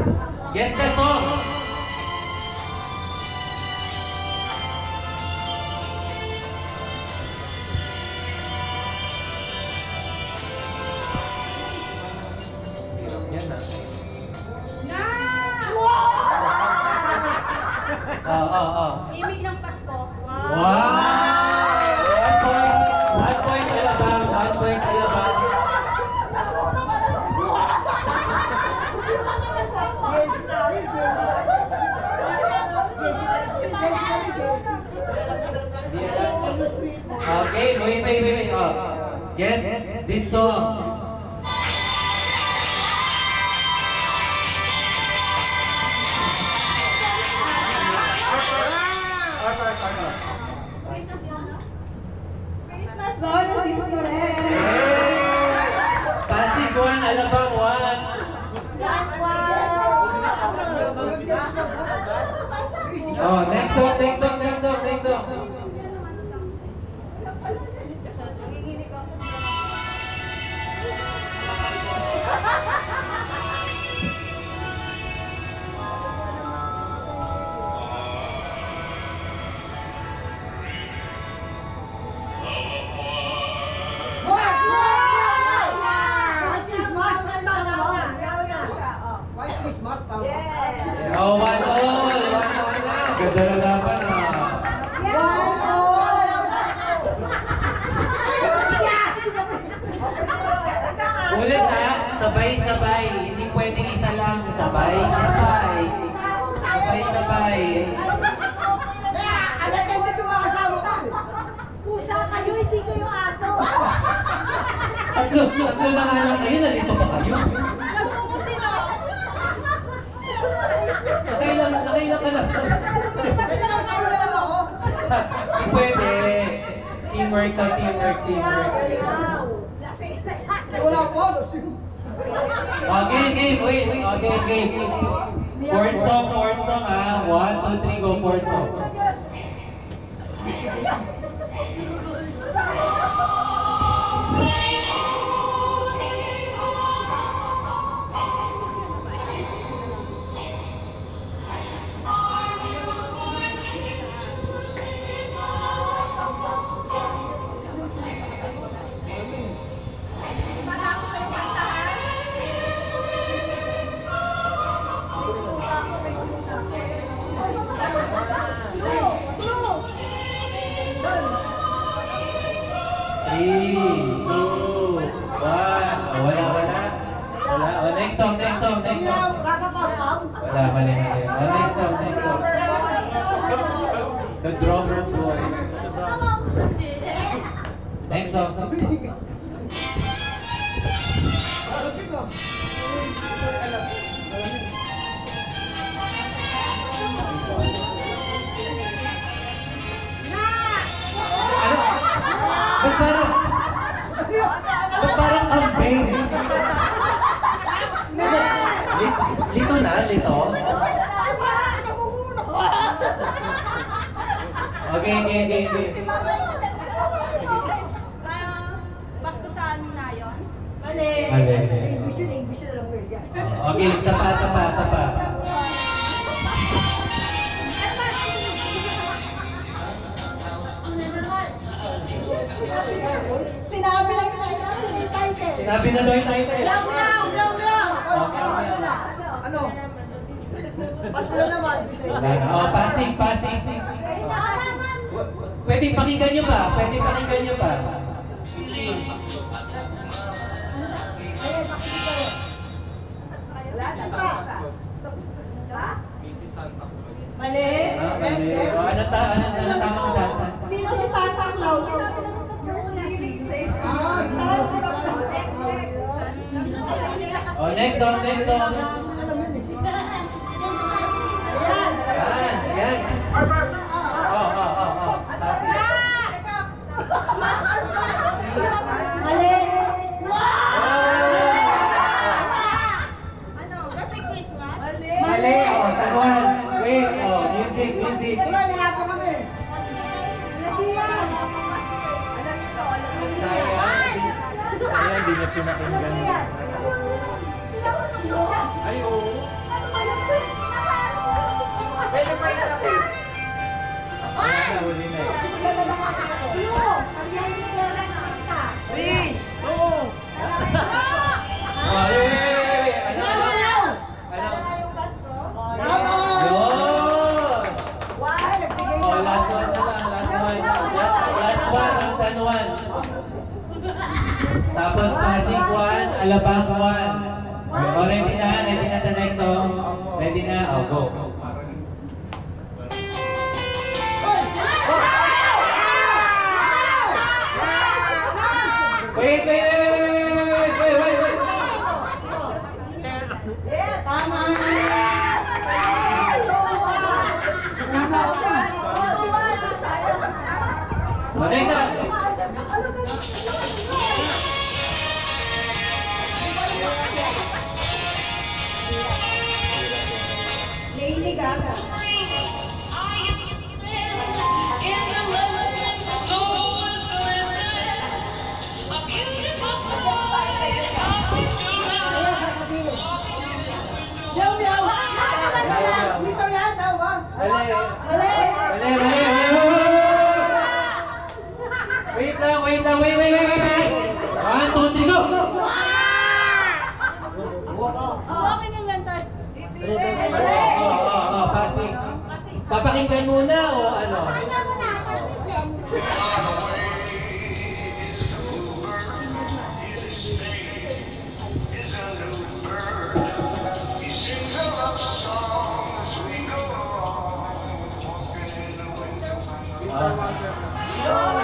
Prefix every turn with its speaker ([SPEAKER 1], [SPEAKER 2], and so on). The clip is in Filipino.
[SPEAKER 1] Guess the song. Yan na.
[SPEAKER 2] Imig ng Pasko.
[SPEAKER 1] Wow! 1 point alabang, 1 point alabang. Okay, wait. Guess this song.
[SPEAKER 2] Christmas bonus is correct.
[SPEAKER 1] Pasig 1, alabang 1. Oh, next song. Oh, 1 all. Ganda na laban Ulit ha, sabay-sabay. Hindi pwedeng isa lang. Sabay-sabay.
[SPEAKER 2] Pusa kayo, hindi kayo aso.
[SPEAKER 1] Tatlo na nga lang kayo, nalito pa kayo. Nakailan ka lang. Hindi pwede. Teamwork.
[SPEAKER 3] Wala po.
[SPEAKER 1] Okay. Fourth song ha. 1, 2, 3, go. Fourth song. Wala. Next song. Wala, mali. Next song. The drummer boy. Next song. Parang campaign. Lito. Okay.
[SPEAKER 2] Pasko sa ano na yun?
[SPEAKER 3] Mali. English na lang ko yan.
[SPEAKER 1] Okay, sapa.
[SPEAKER 2] Sinabi lang yung title.
[SPEAKER 1] Sinabi na daw yung title.
[SPEAKER 3] Ano? Pasko na naman.
[SPEAKER 1] Oh, passing. Pwede pakinggan nyo pa.
[SPEAKER 2] Mali.
[SPEAKER 1] Ano tamang Santa?
[SPEAKER 2] Sino si Santa Claus? Sinabi na sa first lyrics eh.
[SPEAKER 1] Oh, next song. Yan.
[SPEAKER 2] Mali.
[SPEAKER 4] Ano? Perfect Christmas?
[SPEAKER 1] Mali. Oh, saguan. Wait. Oh, music.
[SPEAKER 3] Wala, nalato kami.
[SPEAKER 1] Sayang, di na pinakinggan. Ay, oo. huli na.
[SPEAKER 2] Sige na lang ako. Blue! Ariana na lang kita.
[SPEAKER 3] 3, 2,
[SPEAKER 1] Oh, ano?
[SPEAKER 2] Sana yung last ko?
[SPEAKER 1] Yun!
[SPEAKER 2] One! Nagbigay
[SPEAKER 1] Oh, last one na lang, last one. Last one ang San Juan. Tapos Pasig 1, Alabang 1. Oh, ready na sa next song. Ready na, oh, go. Wait.
[SPEAKER 2] Yes! Tama!
[SPEAKER 1] Oh, next song.
[SPEAKER 2] Lady Gaga.
[SPEAKER 3] Meow, meow. Dito yan, tawa.
[SPEAKER 1] Mali.
[SPEAKER 2] Mali!
[SPEAKER 1] Wait lang. Wait. 1, 2, 3, go!
[SPEAKER 2] Walking inventor.
[SPEAKER 1] Mali. Oh, Pasig. Papakinggan muna o ano?
[SPEAKER 2] Pakinggan mo na. Parang listen.
[SPEAKER 1] Ah.